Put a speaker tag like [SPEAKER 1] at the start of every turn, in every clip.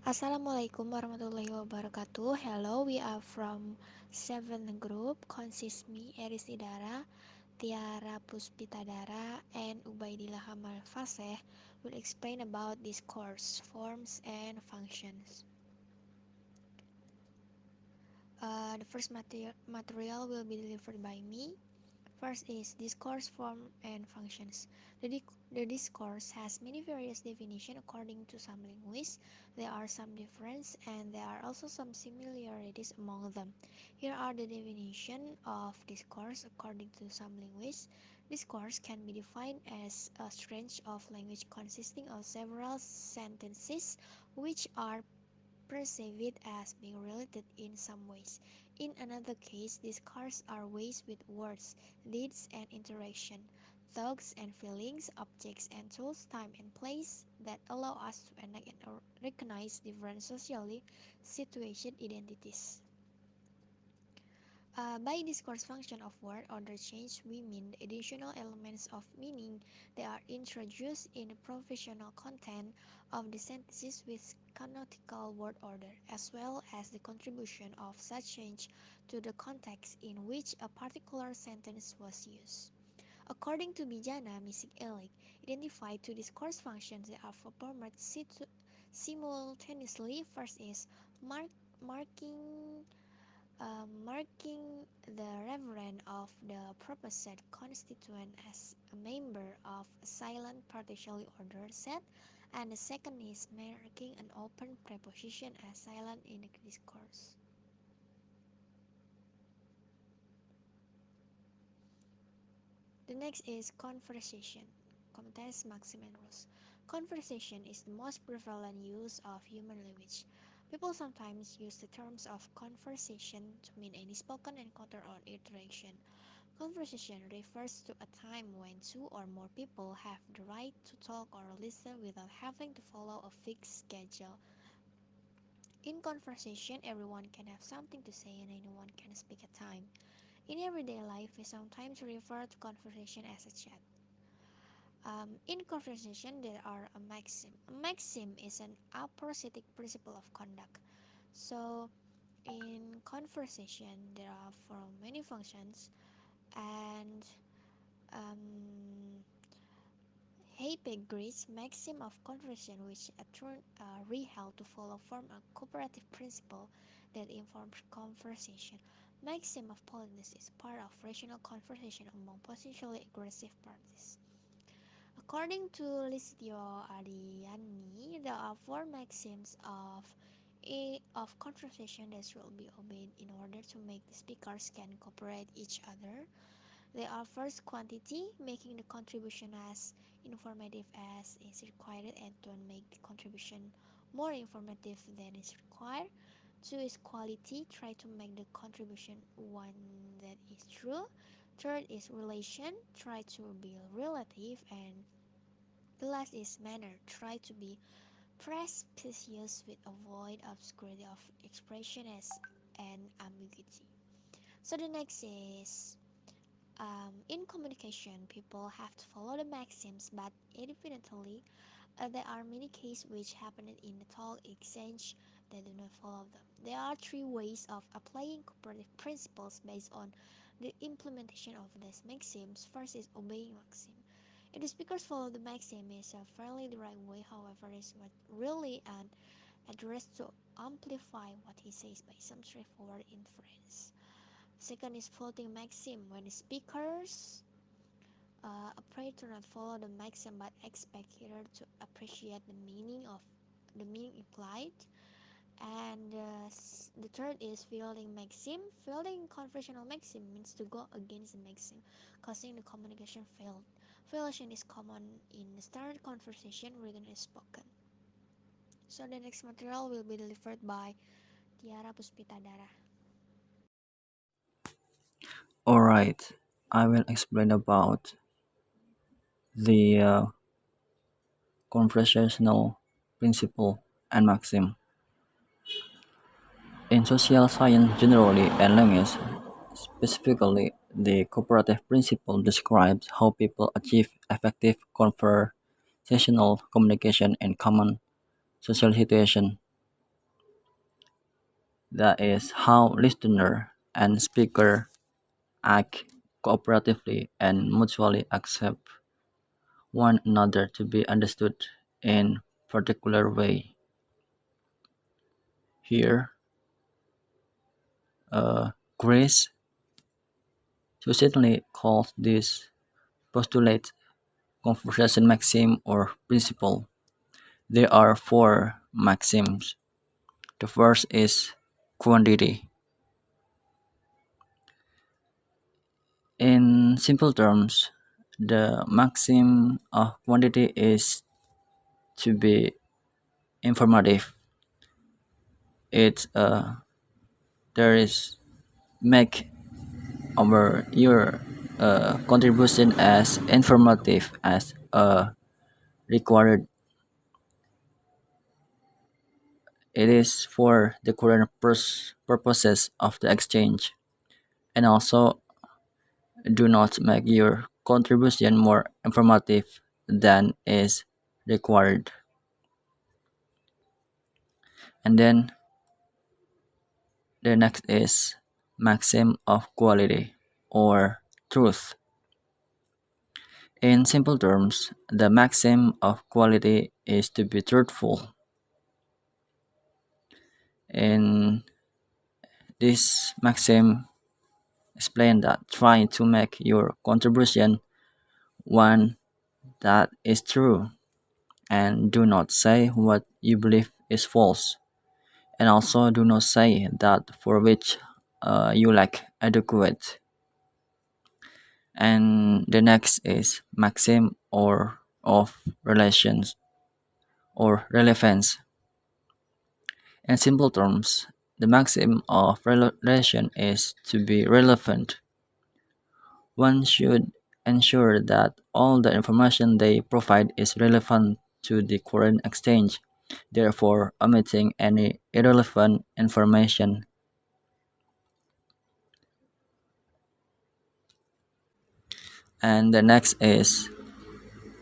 [SPEAKER 1] Assalamualaikum warahmatullahi wabarakatuh. Hello, we are from 7th group, consists me, Eris Nidara, Tiara, Puspita, Dara, and Ubaidillah Kamal Faseh will explain about discourse, forms, and functions. The first material will be delivered by me. First is discourse, form, and functions. The discourse has many various definitions according to some linguists. There are some differences and there are also some similarities among them. Here are the definition of discourse according to some linguists. Discourse can be defined as a stretch of language consisting of several sentences which are perceived as being related in some ways. In another case, discourse are ways with words, deeds and interaction, thoughts and feelings, objects and tools, time and place that allow us to enact and recognize different socially situated identities. By discourse function of word order change, we mean the additional elements of meaning that are introduced in the professional content of the sentences with canonical word order, as well as the contribution of such change to the context in which a particular sentence was used. According to Bijana Misik Elik, identify two discourse functions that are performed simultaneously. First is marking marking the reverend of the proposed constituent as a member of a silent partially ordered set, and the second is marking an open preposition as silent in the discourse. The next is conversation. Context maxim and rules. Conversation is the most prevalent use of human language. People sometimes use the terms of conversation to mean any spoken encounter or interaction. Conversation refers to a time when two or more people have the right to talk or listen without having to follow a fixed schedule. In conversation, everyone can have something to say and anyone can speak at a time. In everyday life, we sometimes refer to conversation as a chat. In conversation, there are a maxim. A maxim is an apositic principle of conduct. So, in conversation, there are for many functions, and um, Heidegger's maxim of conversion, which held to follow form a cooperative principle that informs conversation. Maxim of politeness is part of rational conversation among potentially aggressive parties. According to Listio Ariani, there are four maxims of conversation that should be obeyed in order to make the speakers can cooperate each other. They are first quantity, making the contribution as informative as is required and don't make the contribution more informative than is required. Two is quality, try to make the contribution one that is true. Third is relation, try to be relative. And the last is manner, try to be precious with avoid obscurity of expression as and ambiguity. So the next is in communication, people have to follow the maxims, but evidently, there are many cases which happen in the talk exchange that do not follow them. There are three ways of applying cooperative principles based on the implementation of these maxims. First is obeying maxim. If the speakers follow the maxim, is a fairly the right way. However, is what really an address to amplify what he says by some straightforward inference. Second is floating maxim. When the speakers pray to not follow the maxim but expect hearer to appreciate the meaning implied. And the third is fielding maxim. Fielding conversational maxim means to go against the maxim, causing the communication failed. Violation is common in standard conversation, written and spoken. So the next material will be delivered by Tiara, Puspita, Dara.
[SPEAKER 2] Alright, I will explain about the conversational principle and maxim. In social science generally and language specifically, the cooperative principle describes how people achieve effective conversational communication in common social situations. That is how listener and speaker act cooperatively and mutually accept one another to be understood in particular way. Here, Grace succinctly calls this postulate conversation maxim or principle. There are four maxims. The first is quantity. In simple terms, the maxim of quantity is to be informative. It there is make our your contribution as informative as required. It is for the current purposes of the exchange, and also do not make your contribution more informative than is required. And then the next is maxim of quality or truth. In simple terms, the maxim of quality is to be truthful. In this maxim explain that trying to make your contribution one that is true and do not say what you believe is false, and also do not say that for which you lack adequate. And the next is maxim or of relations or relevance. In simple terms, the maxim of relation is to be relevant. One should ensure that all the information they provide is relevant to the current exchange, therefore omitting any irrelevant information. And the next is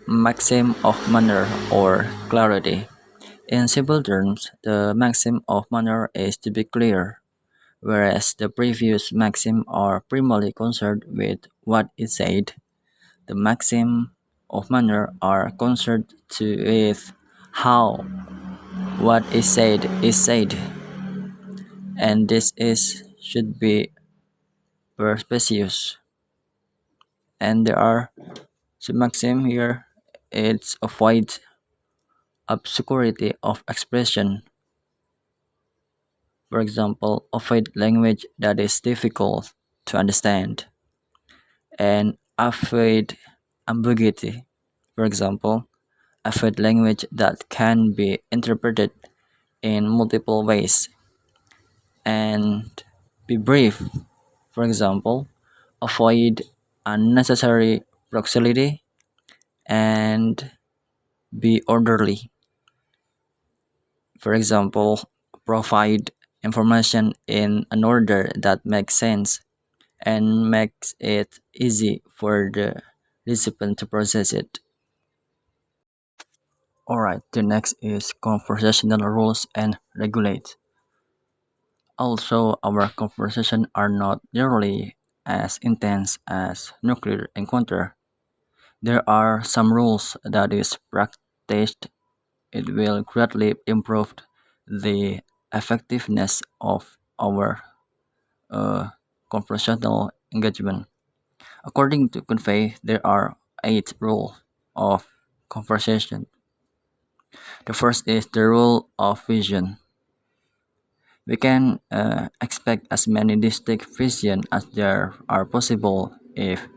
[SPEAKER 2] maxim of manner or clarity. In simple terms, the maxim of manner is to be clear, whereas the previous maxim are primarily concerned with what is said. The maxim of manner are concerned with how what is said, and this is should be perspicuous. And there are some maxim here. It's avoid obscurity of expression. For example, avoid language that is difficult to understand, and avoid ambiguity. For example, avoid language that can be interpreted in multiple ways, and be brief. For example, avoid unnecessary proximity and be orderly. For example, provide information in an order that makes sense and makes it easy for the recipient to process it. Alright, the next is conversational rules and regulate. Also, our conversations are not nearly as intense as nuclear encounter. There are some rules that is practiced. It will greatly improve the effectiveness of our conversational engagement. According to Convey, there are 8 rules of conversation. The first is the rule of vision. We can expect as many distinct visions as there are possible if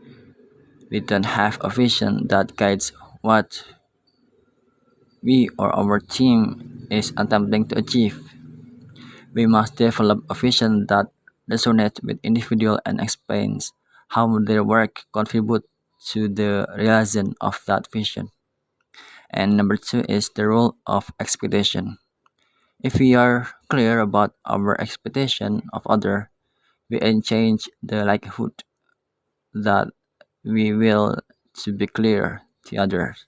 [SPEAKER 2] we don't have a vision that guides what we or our team is attempting to achieve. We must develop a vision that resonates with individual and explains how their work contribute to the realization of that vision. And number 2 is the role of expectation. If we are clear about our expectation of other, we can change the likelihood that we will to be clear to others.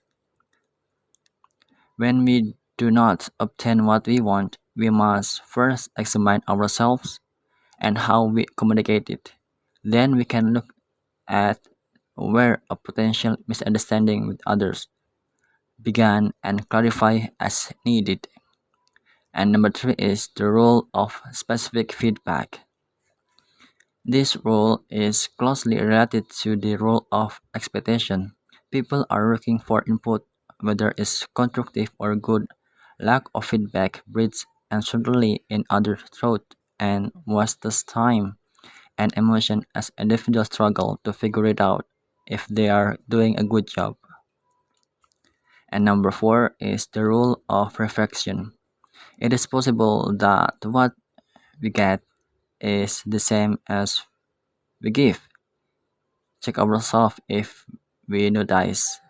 [SPEAKER 2] When we do not obtain what we want, we must first examine ourselves and how we communicate it. Then we can look at where a potential misunderstanding with others began and clarify as needed. And number three is the role of specific feedback. This role is closely related to the role of expectation. People are looking for input, whether it's constructive or good. Lack of feedback breeds uncertainty in other thought and wastes time and emotion as individuals struggle to figure it out if they are doing a good job. And number four is the rule of reflection. It is possible that what we get is the same as we give. Check ourselves if we notice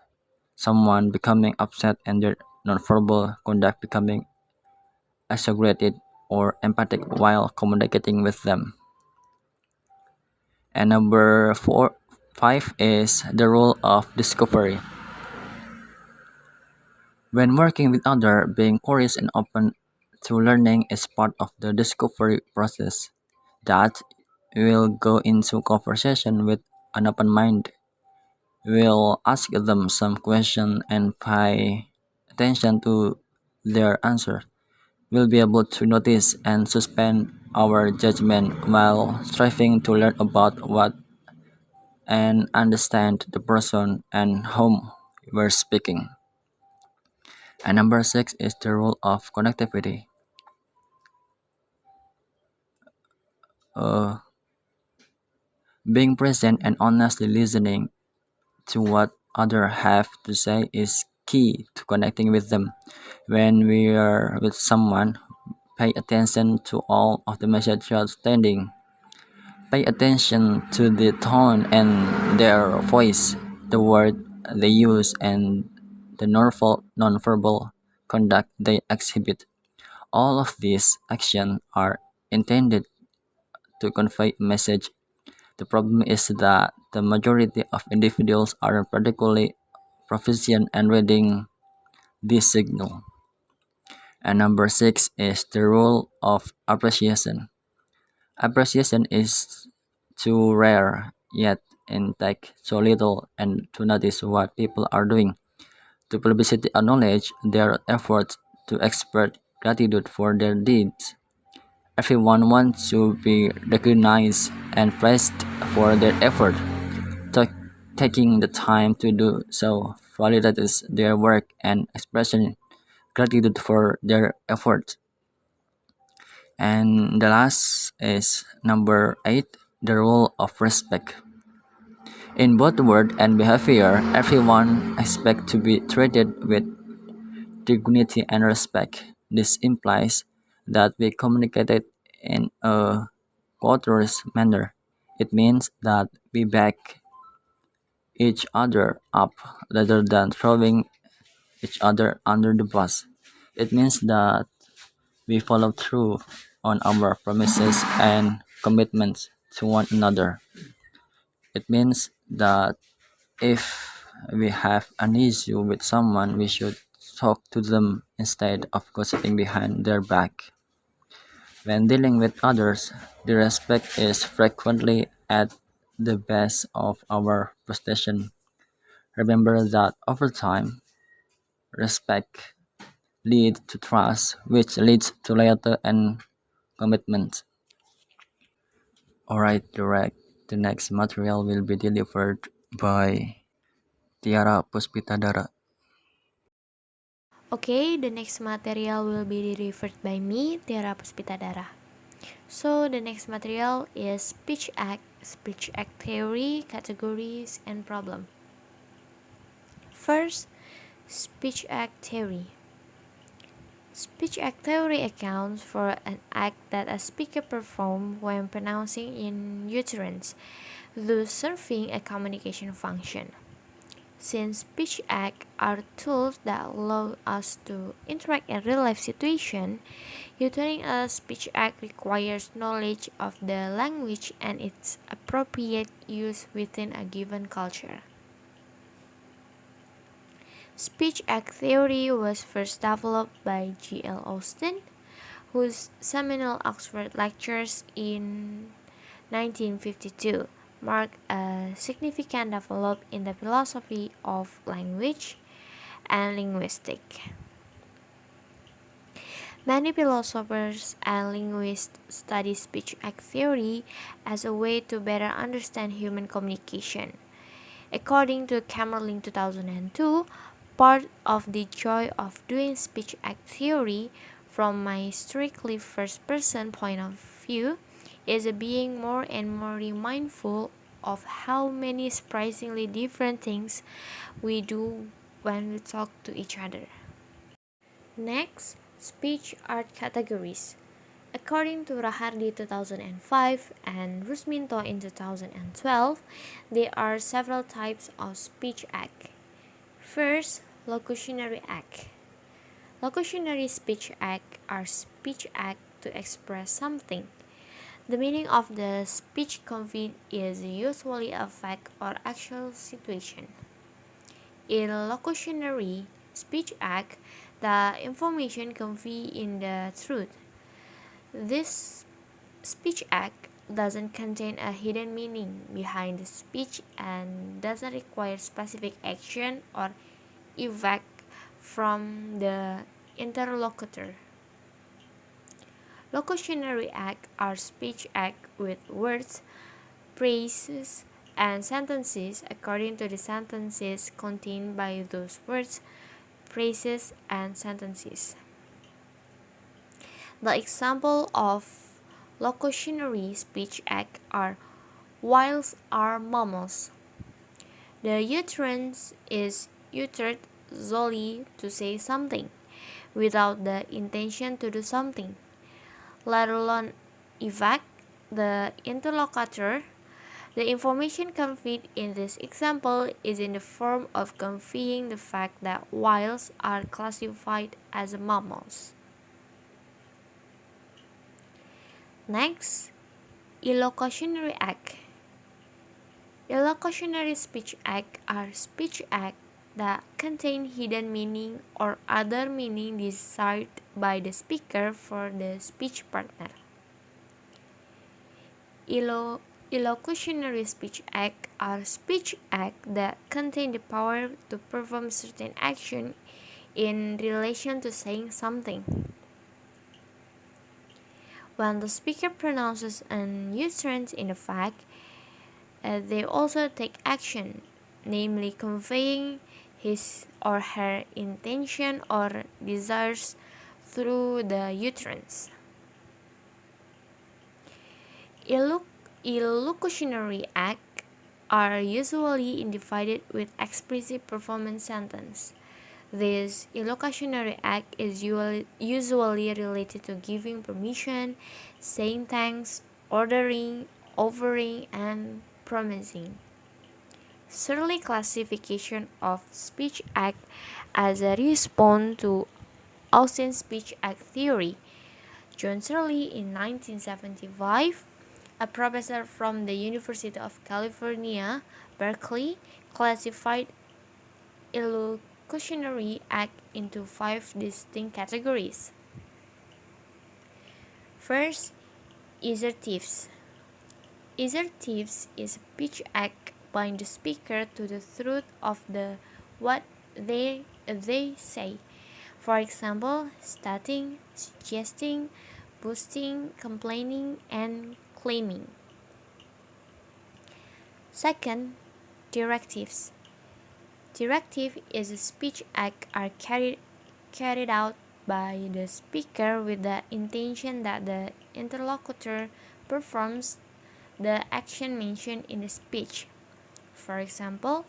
[SPEAKER 2] someone becoming upset and their nonverbal conduct becoming exaggerated or empathic while communicating with them. And number five is the role of discovery. When working with others, being curious and open to learning is part of the discovery process. That will go into conversation with an open mind. We'll ask them some question and pay attention to their answer. We'll be able to notice and suspend our judgment while striving to learn about what and understand the person and whom we're speaking. And number six is the role of connectivity. Uh, Being present and honestly listening to what others have to say is key to connecting with them. When we are with someone, pay attention to all of the message you're sending. Pay attention to the tone and their voice, the word they use, and the nonverbal conduct they exhibit. All of these actions are intended to convey a message. The problem is that the majority of individuals aren't particularly proficient in reading this signal. And number six is the role of appreciation. Appreciation is too rare, yet it takes so little and to notice what people are doing. To publicity acknowledge their efforts, to express gratitude for their deeds. Everyone wants to be recognized and praised for their effort. Ta- Taking the time to do so validates their work and expressing gratitude for their effort. And the last is number eight, the role of respect. In both word and behavior, everyone expects to be treated with dignity and respect. This implies that we communicate it in a courteous manner. It means that we back each other up rather than throwing each other under the bus. It means that we follow through on our promises and commitments to one another. It means that if we have an issue with someone, we should talk to them instead of gossiping behind their back. When dealing with others, the respect is frequently at the base of our position. Remember that over time, respect leads to trust, which leads to loyalty and commitment. Alright, direct. The next material will be delivered by Tiara Puspita Dara.
[SPEAKER 1] Okay, the next material will be delivered by me, Tiara Puspita Dara. So the next material is speech act theory, categories, and problem. First, speech act theory. Speech act theory accounts for an act that a speaker performs when pronouncing in utterance, thus serving a communication function. Since speech acts are tools that allow us to interact in real-life situations, uttering a speech act requires knowledge of the language and its appropriate use within a given culture. Speech act theory was first developed by G.L. Austin, whose seminal Oxford lectures in 1952 marked a significant development in the philosophy of language and linguistics. Many philosophers and linguists study speech act theory as a way to better understand human communication. According to Kamal in 2002, part of the joy of doing speech act theory from my strictly first person point of view is being more and more mindful of how many surprisingly different things we do when we talk to each other. Next, speech art categories. According to Rahardi 2005 and Rusminto in 2012, there are several types of speech act. First, locutionary act. Locutionary speech act are speech act to express something. The meaning of the speech conveyed is usually a fact or actual situation. In locutionary speech act, the information conveyed in the truth. This speech act doesn't contain a hidden meaning behind the speech and doesn't require specific action or effect from the interlocutor. Locutionary act are speech act with words, phrases, and sentences according to the sentences contained by those words, phrases, and sentences. The example of locutionary speech act are whales are mammals. The utterance is uttered solely to say something, without the intention to do something, let alone effect the interlocutor. The information conveyed in this example is in the form of conveying the fact that whales are classified as mammals. Next, illocutionary act. Illocutionary speech act are speech acts that contain hidden meaning or other meaning desired by the speaker for the speech partner. Illocutionary speech acts are speech acts that contain the power to perform certain action in relation to saying something. When the speaker pronounces an utterance in the fact, they also take action, namely conveying his or her intention or desires through the utterance. Illocutionary acts are usually divided with explicit performance sentence. This illocutionary act is usually related to giving permission, saying thanks, ordering, offering, and promising. Surly classification of speech act as a response to Austin's speech act theory. John Surly in 1975, a professor from the University of California, Berkeley, classified illocutionary act into 5 distinct categories. First, assertives. Assertives is a speech act bind the speaker to the truth of what they say. For example, stating, suggesting, boasting, complaining, and claiming. Second, directives. Directive is a speech act are carried out by the speaker with the intention that the interlocutor performs the action mentioned in the speech. For example,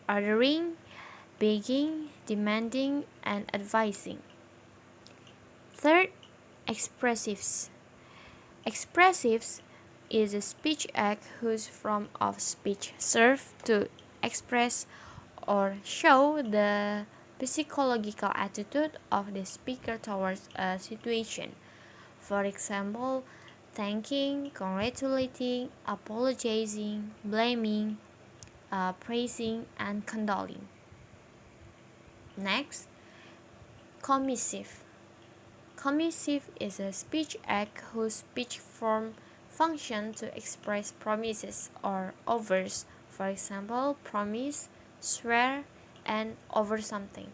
[SPEAKER 1] ordering, begging, demanding, and advising. Third, expressives. Expressives is a speech act whose form of speech serves to express or show the psychological attitude of the speaker towards a situation. For example, thanking, congratulating, apologizing, blaming, praising, and condoling. Next, commissive.
[SPEAKER 3] Commissive is a speech act whose speech form function to express promises or offers, for example, promise, swear, and over something.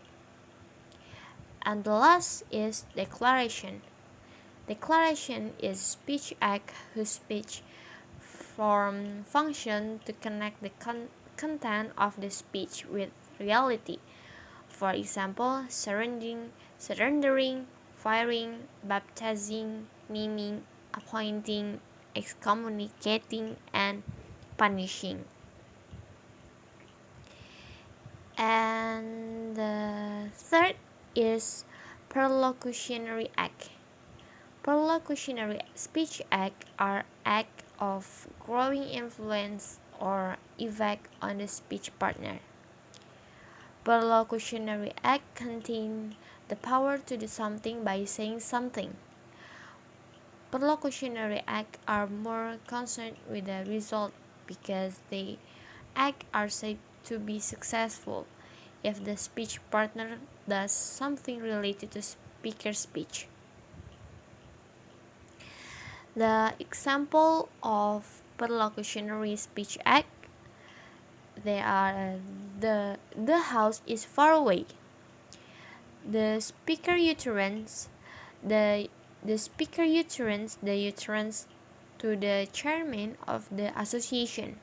[SPEAKER 3] And the last is declaration. Declaration is speech act whose speech form function to connect the content of the speech with reality. For example, surrendering, firing, baptizing, naming, appointing, excommunicating, and punishing. And the third is perlocutionary act. Perlocutionary speech acts are acts of growing influence or effect on the speech partner. Perlocutionary acts contain the power to do something by saying something. Perlocutionary acts are more concerned with the result because they acts are said to be successful if the speech partner does something related to speaker's speech. The example of perlocutionary speech act, they are the house is far away. The speaker utterance the speaker utterance to the chairman of the association.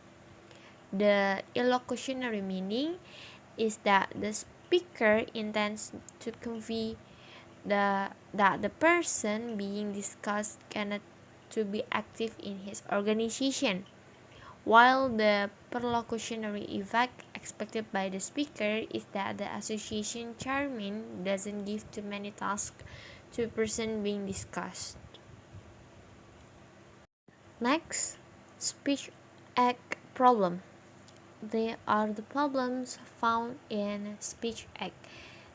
[SPEAKER 3] The illocutionary meaning is that the speaker intends to convey that the person being discussed cannot to be active in his organization, while the perlocutionary effect expected by the speaker is that the association chairman doesn't give too many tasks to the person being discussed. Next, speech act problem. They are the problems found in speech act.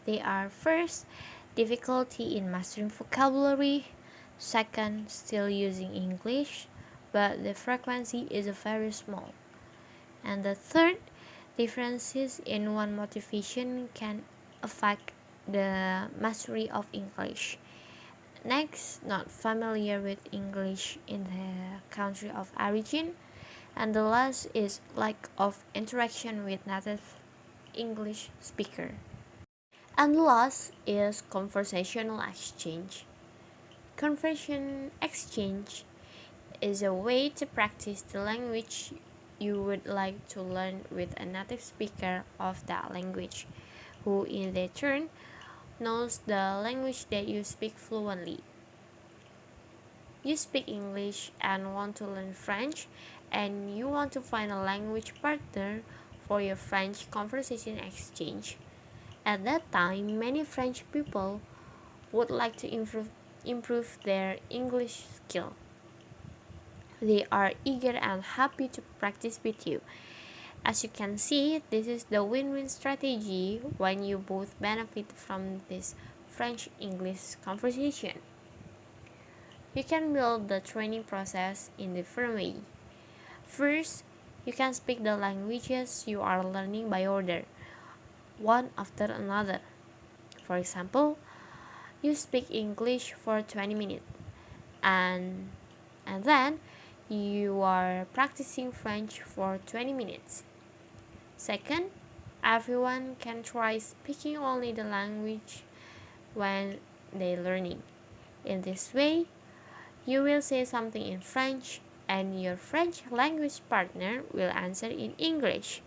[SPEAKER 3] They are first, difficulty in mastering vocabulary, second, still using English, but the frequency is very small. And the third, differences in one motivation can affect the mastery of English. Next, not familiar with English in the country of origin. And the last is lack of interaction with native English speaker. And last is conversational exchange. Conversation exchange is a way to practice the language you would like to learn with a native speaker of that language, who in their turn knows the language that you speak fluently. You speak English and want to learn French, and you want to find a language partner for your French conversation exchange. At that time, many French people would like to improve their English skill. They are eager and happy to practice with you. As you can see, this is the win-win strategy when you both benefit from this French-English conversation. You can build the training process in different ways. First, you can speak the languages you are learning by order, one after another. For example, you speak English for 20 minutes and then you are practicing French for 20 minutes. Second, everyone can try speaking only the language when they're learning. In this way, you will say something in French and your French language partner will answer in English.